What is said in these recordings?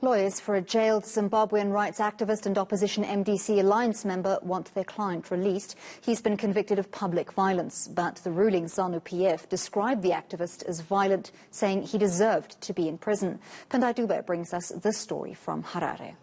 Lawyers for a jailed Zimbabwean rights activist and opposition MDC alliance member want their client released. He's been convicted of public violence, but the ruling ZANU-PF described the activist as violent, saying he deserved to be in prison. Pindai Dube brings us this story from Harare.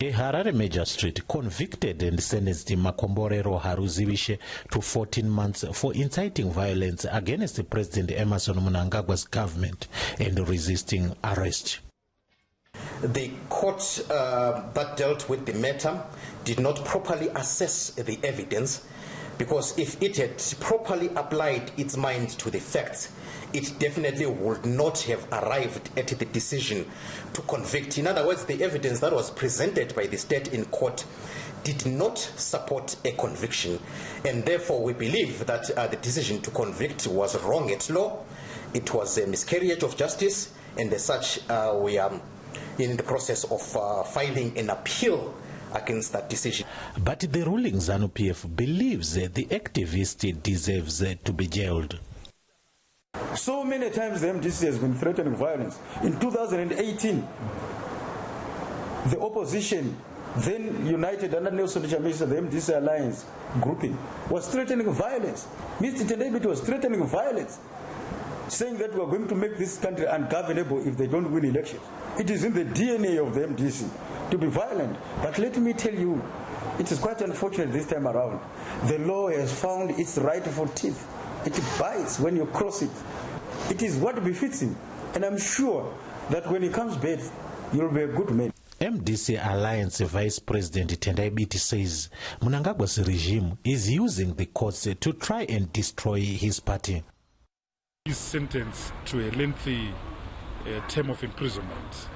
A Harare magistrate convicted and sentenced Makomborero Haruziwishe to 14 months for inciting violence against President Emmerson Mnangagwa's government and resisting arrest. The court that dealt with the matter did not properly assess the evidence, because if it had properly applied its mind to the facts, it definitely would not have arrived at the decision to convict. In other words, the evidence that was presented by the state in court did not support a conviction, and therefore we believe that the decision to convict was wrong at law. It was a miscarriage of justice, and as such we are in the process of filing an appeal against that decision. But the ruling ZANU-PF believes the activist deserves to be jailed. So many times the MDC has been threatening violence. In 2018, the opposition, then united under Nelson Chamisa, the MDC alliance grouping, was threatening violence. Mr. Pindai Dube was threatening violence, saying that we are going to make this country ungovernable if they don't win elections. It is in the DNA of the MDC to be violent. But let me tell you, it is quite unfortunate this time around. The law has found its rightful teeth. It bites when you cross it. It is what befits him. And I'm sure that when he comes back, you'll be a good man. MDC Alliance Vice President Pindai Dube says Mnangagwa's regime is using the courts to try and destroy his party. His sentence to a lengthy term of imprisonment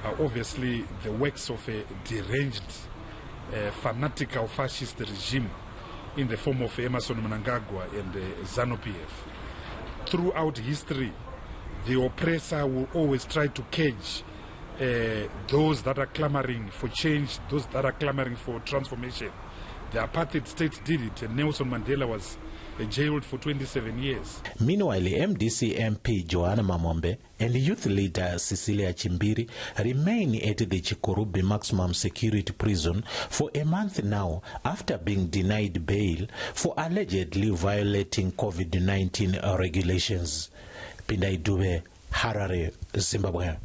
are obviously the works of a deranged, fanatical fascist regime in the form of Emmerson Mnangagwa and ZANU-PF. Throughout history, the oppressor will always try to cage those that are clamoring for change, those that are clamoring for transformation. The apartheid state did it, and Nelson Mandela was jailed for 27 years. Meanwhile, MDC MP Joanna Mamombe and youth leader Cecilia Chimbiri remain at the Chikurubi maximum security prison for a month now after being denied bail for allegedly violating COVID-19 regulations. Pindai Dube, Harare, Zimbabwe.